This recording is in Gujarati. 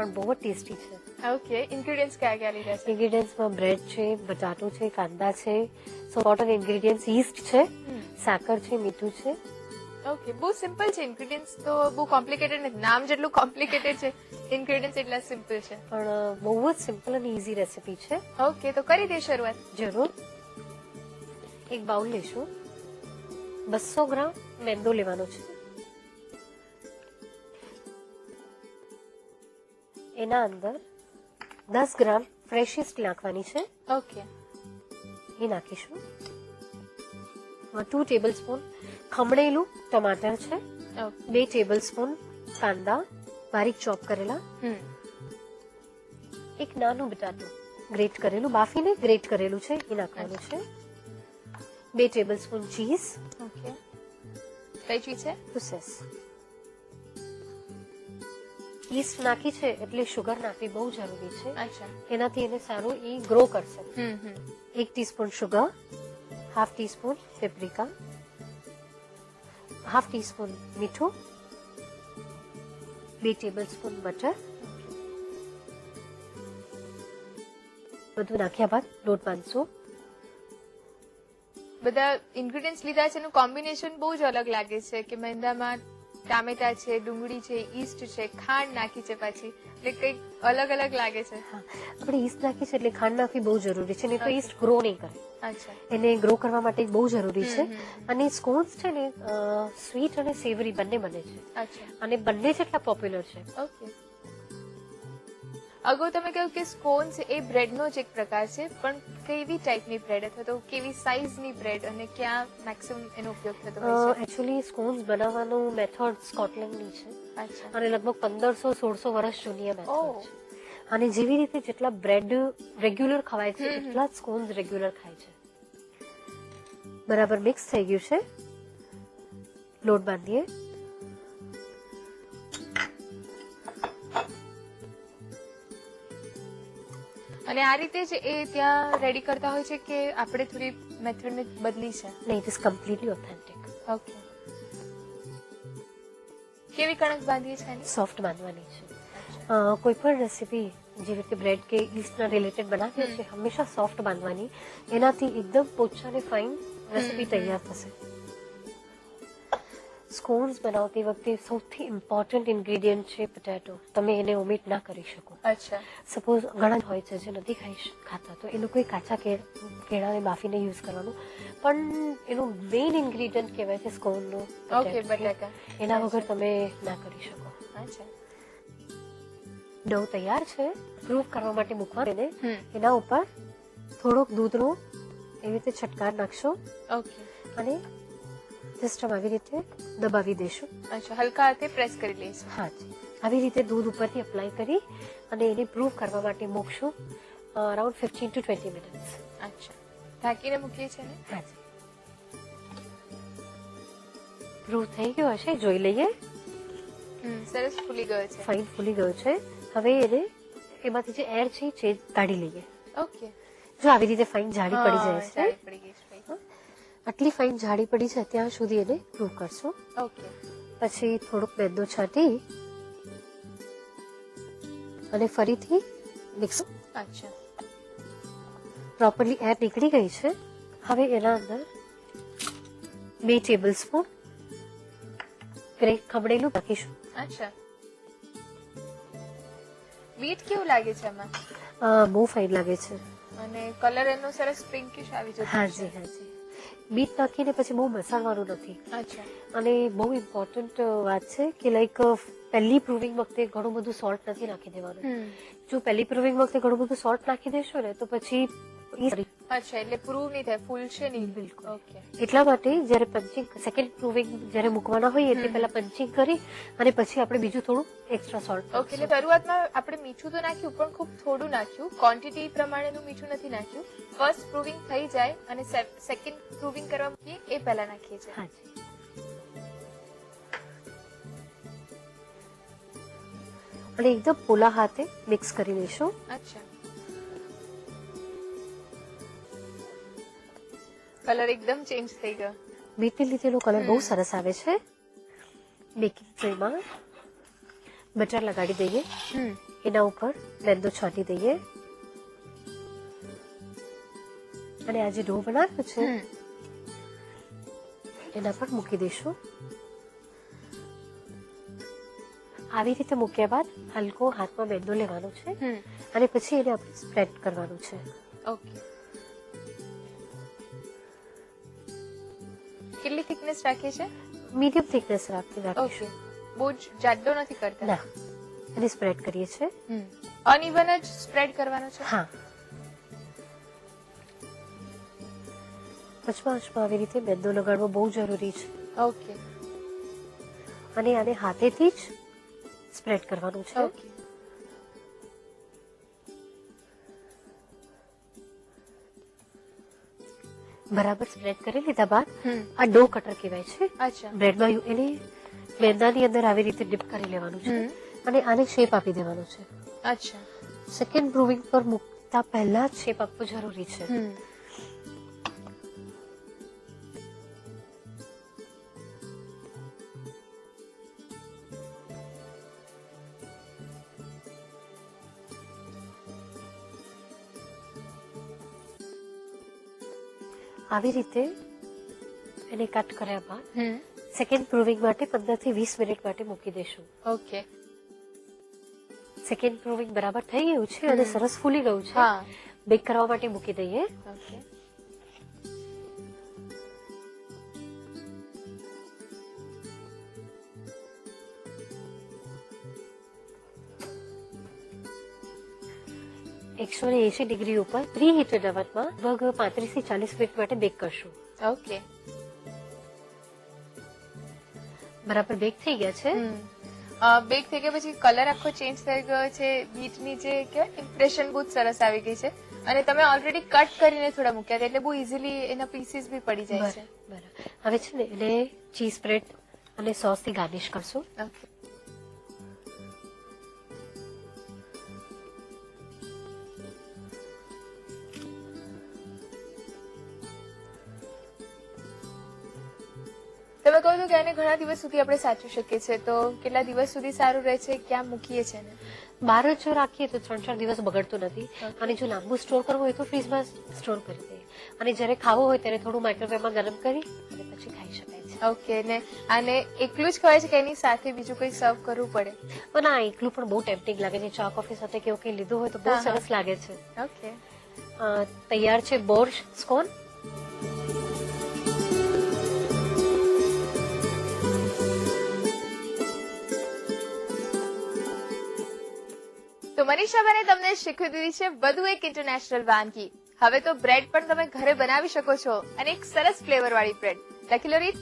પણ બહુ જ ટેસ્ટી છે. ઓકે, ઇન્ગ્રેડિયન્ટ્સ કયા કયા લીધા છે? ઇન્ગ્રેડિયન્ટ્સમાં બ્રેડ છે, બટાટો છે, કાંદા છે, ઇમ્પોર્ટન્ટ ઇન્ગ્રેડિયન્ટ્સ યીસ્ટ છે, સાકર છે, મીઠું છે. ઓકે, બહુ સિમ્પલ છે. ઇન્ગ્રેડિયન્ટ્સ તો બહુ કોમ્પ્લિકેટેડ નથી. નામ જેટલું કોમ્પ્લિકેટેડ છે, ઇન્ગ્રેડિયન્ટ્સ એટલા સિમ્પલ છે. પણ બહુ જ સિમ્પલ અને ઇઝી રેસીપી છે. ઓકે, તો કરી દે શરૂઆત. જરૂર. એક બાઉલ લેશું. 200 ગ્રામ મેંદો લેવાનો છે. એના અંદર 10 ગ્રામ ફ્રેશ યીસ્ટ નાખવાની છે. ઓકે, એ નાખીશું. 2 ટેબલ સ્પૂન ખમણેલું ટમાટર છે. 2 ટેબલ સ્પૂન કાંદા બારીક ચોપ કરેલા. એક નાનું બટાટું ગ્રેટ કરેલું, બાફીને ગ્રેટ કરેલું છે, એ નાખવાનું છે. 2 ટેબલ સ્પૂન ચીઝ. ઓકે, કઈ ચીઝ છે? પ્રોસેસ. યીસ્ટ નાખી છે એટલે શુગર નાખવી બહુ જરૂરી છે. અચ્છા. એનાથી એને સારું એ ગ્રો કરશે. 1 teaspoon sugar, half teaspoon paprika, half teaspoon મીઠું, 2 ટેબલ સ્પૂન બટર. બધું નાખ્યા બાદ લોટ બાંધશું. બધા ઇન્ગ્રેડિયન્ટ્સ લીધા છે એનું કોમ્બિનેશન બહુ જ અલગ લાગે છે કે મેંદામાં ટામેટા છે, ડુંગળી છે, ઈસ્ટ છે, ખાંડ નાખી છે, પાછી એટલે કંઈક અલગ અલગ લાગે છે. આપણે ઈસ્ટ નાખી છે એટલે ખાંડ નાખવી બહુ જરૂરી છે, નહીં તો ઈસ્ટ ગ્રો નહીં કરે. અચ્છા. એને ગ્રો કરવા માટે બહુ જરૂરી છે. અને સ્કોન્સ છે ને સ્વીટ અને સેવરી બંને બને છે. અચ્છા. અને બંને જેટલા પોપ્યુલર છે. ઓકે. અગાઉ તમે કહ્યું કે સ્કોન્સ એ બ્રેડનો જ એક પ્રકાર છે, પણ કેવી ટાઈપની બ્રેડ અથવા તો કેવી સાઇઝની બ્રેડ અને ક્યાં મેક્સિમમ એનો ઉપયોગ થતો હોય છે? એકચ્યુઅલી સ્કોન્સ બનાવવાનું મેથડ સ્કોટલેન્ડની છે. અચ્છા. અને લગભગ 1500-1600 વર્ષ જૂની આ મેથડ છે. અને જેવી રીતે જેટલા બ્રેડ રેગ્યુલર ખવાય છે એટલા જ સ્કોન્સ રેગ્યુલર ખાય છે. બરાબર મિક્સ થઈ ગયું છે. લોટ બાંધીએ. અને આ રીતે જ એ ત્યાં રેડી કરતા હોય છે કે આપણે થોડી મેથડને બદલી છે? નહીં, it is completely authentic. Okay. કેવી કણક બાંધીએ છે? સોફ્ટ બાંધવાની છે. કોઈ પણ રેસીપી જેવી રીતે બ્રેડ કે ઈસ્ટના રિલેટેડ બનાવીએ છીએ હંમેશા સોફ્ટ બાંધવાની. એનાથી એકદમ પોચા અને ફાઇન રેસીપી તૈયાર થશે. સ્કોન્સ બનાવતી વખતે સૌથી ઇમ્પોર્ટન્ટ ઇન્ગ્રેડિયન્ટ છે પોટેટો. તમે એને ઓમિટ ના કરી શકો. અચ્છા. સપોઝ ઘણા હોય છે જે નથી ખાતા, તો એ લોકોએ કાચા કેળાને બાફીને યુઝ કરવાનું. પણ એનું મેઇન ઇન્ગ્રેડિયન્ટ કહેવાય છે સ્કોનનું. ઓકે, બટાકા. એના વગર તમે ના કરી શકો. અચ્છા. ડો તૈયાર છે. પ્રૂફ કરવા માટે મૂકવાનું એને. એના ઉપર થોડોક દૂધનો એવી રીતે છટકાર નાખશો. ઓકે. અને જસ્ટ આવી રીતે દબાવી દેશું. અચ્છા, હલકા હાથે પ્રેસ કરી લઈશું. હા જી. આવી રીતે દૂધ ઉપરથી અપ્લાય કરી અને એને પ્રૂફ કરવા માટે મૂકશું અરાઉન્ડ 15 to 20 મિનિટ્સ. અચ્છા, ઢાંકીને મૂકીએ છીએ ને? હા જી. પ્રૂફ થઈ ગયો હશે, જોઈ લઈએ. સરસ ફૂલી ગયો છે. ફાઇન ફૂલી ગયો છે. હવે એને એમાંથી જે એર છે એ કાઢી લઈએ. ઓકે. જો આવી રીતે ફાઇન જાડી પડી જાય છે. પડી ગઈ છે. આટલી ફાઇન જાડી પડી છે ત્યાં સુધી એને પ્રૂફ કરશો. ઓકે. પછી થોડુંક મેંદો છાંટી અને ફરીથી મિક્સ. અચ્છા. પ્રોપરલી એર નીકળી ગઈ છે. હવે એના અંદર 2 ટેબલ સ્પૂન ખમણેલું નાખીશું. અચ્છા. બીટ કેવું લાગે છે આમાં? બહુ ફાઇન લાગે છે. અને કલર એનો સરસ પિંકિશ આવી જતો. હાજી હાજી. બીટ નાખીને પછી બહુ મસાલવાનું નથી. અચ્છા. અને બહુ ઇમ્પોર્ટન્ટ વાત છે કે લાઈક પહેલી પ્રૂવિંગ વખતે ઘણું બધું સોલ્ટ નથી નાખી દેવાનું. જો પહેલી પ્રૂવિંગ વખતે ઘણું બધું સોલ્ટ નાખી દેશો ને તો પછી અચ્છા, એટલે પ્રૂવ નહીં થાય, ફૂલશે નહીં. બિલકુલ. ઓકે. એટલા માટે જ્યારે પંચિંગ સેકન્ડ પ્રૂવિંગ જ્યારે મૂકવાના હોય એટલે પહેલા પંચિંગ કરી અને પછી આપણે બીજું થોડું એક્સ્ટ્રા સોલ્ટ. ઓકે, એટલે શરૂઆતમાં આપણે મીઠું તો નાખ્યું પણ ખૂબ થોડું નાખ્યું, ક્વોન્ટિટી પ્રમાણેનું મીઠું નથી નાખ્યું. ફર્સ્ટ પ્રૂવિંગ થઈ જાય અને સેકન્ડ પ્રૂવિંગ કરવા મૂકીએ એ પહેલા નાખીએ છીએ. હાજી. અને એકદમ પોલા હાથે મિક્સ કરી લઈશું. અચ્છા. કલર એકદમ ચેન્જ થઈ ગયો. બીટને લીધે એનો કલર બહુ સરસ આવે છે. બેકિંગ ટ્રેમાં બટર લગાડી દઈએ. એના ઉપર મેંદો છાંટી દઈએ અને આ જે ડો બનાવ્યો છે એના પર મૂકી દઈશું. આવી રીતે મૂક્યા બાદ હલકો હાથમાં મેંદો લેવાનો છે અને પછી એને આપણે સ્પ્રેડ કરવાનું છે. ઓકે. કેટલી થિકનેસ રાખીએ છે? મીડિયમ થિકનેસ રાખીશું. ઓકે. બહુ જ જાડો નથી કરતા. ના, એને સ્પ્રેડ કરીએ છીએ. અનઇવન જ સ્પ્રેડ કરવાનો છે. હા, વચમાં આવી રીતે મેંદો લગાડવો બહુ જરૂરી છે. ઓકે. અને આને હાથેથી જ સ્પ્રેડ કરવાનું છે. ઓકે. બરાબર સ્પ્રેડ કરી લીધા બાદ આ ડો કટર કહેવાય છે. અચ્છા. બ્રેડમાં એને મેંદાની અંદર આવી રીતે ડીપ કરી લેવાનું છે અને આને શેપ આપી દેવાનો છે. અચ્છા. સેકન્ડ બ્રુવિંગ પર મૂકતા પહેલા જ શેપ આપવો જરૂરી છે. આવી રીતે એને કટ કર્યા બાદ સેકન્ડ પ્રૂવિંગ માટે 15 થી 20 મિનિટ માટે મૂકી દઈશું. ઓકે. સેકન્ડ પ્રૂવિંગ બરાબર થઈ ગયું છે અને સરસ ફૂલી ગયું છે. હા. બેક કરવા માટે મૂકી દઈએ. ઓકે. .180 ડિગ્રી ઉપર પ્રી હીટેડ ઓવનમાં લગભગ 35 થી 40 મિનિટ માટે બેક કરશું. ઓકે. બરાબર બેક થઈ ગયા છે. બેક થઈ ગયા પછી કલર આખો ચેન્જ થઈ ગયો છે. બીટની જે કહેવાય ઇમ્પ્રેશન બહુ જ સરસ આવી ગઈ છે અને તમે ઓલરેડી કટ કરીને થોડા મૂક્યા હતા એટલે બહુ ઇઝીલી એના પીસીસ બી પડી જાય છે. બરાબર. હવે છે ને એને ચીઝ સ્પ્રેડ અને સોસ થી ગાર્નિશ કરશું. ઓકે. તમે કહો છો કે આને ઘણા દિવસ સુધી આપણે સાચવી શકીએ છીએ, તો કેટલા દિવસ સુધી સારું રહે છે? ક્યાં મૂકીએ છીએ ને? બહાર જ જો રાખીએ તો 3-4 દિવસ બગડતું નથી અને જો લાંબુ સ્ટોર કરવું હોય તો ફ્રીજમાં સ્ટોર કરી દઈએ અને જ્યારે ખાવું હોય ત્યારે થોડું માઇક્રોવેવમાં ગરમ કરી અને પછી ખાઈ શકાય છે. ઓકે. ને આને એકલું જ ખવાય છે કે એની સાથે બીજું કંઈ સર્વ કરવું પડે? પણ આ એકલું પણ બહુ ટેમ્પટિંગ લાગે છે. ચા કોફી સાથે કેવું કંઈ લીધું હોય તો બહુ સરસ લાગે છે. ઓકે. તૈયાર છે બોર્શ સ્કોન. તો મનીષાબેને તમને શીખવી દીધી છે વધુ એક ઇન્ટરનેશનલ વાનગી. હવે તો બ્રેડ પણ તમે ઘરે બનાવી શકો છો અને એક સરસ ફ્લેવર વાળી બ્રેડ. લખી લો રીત.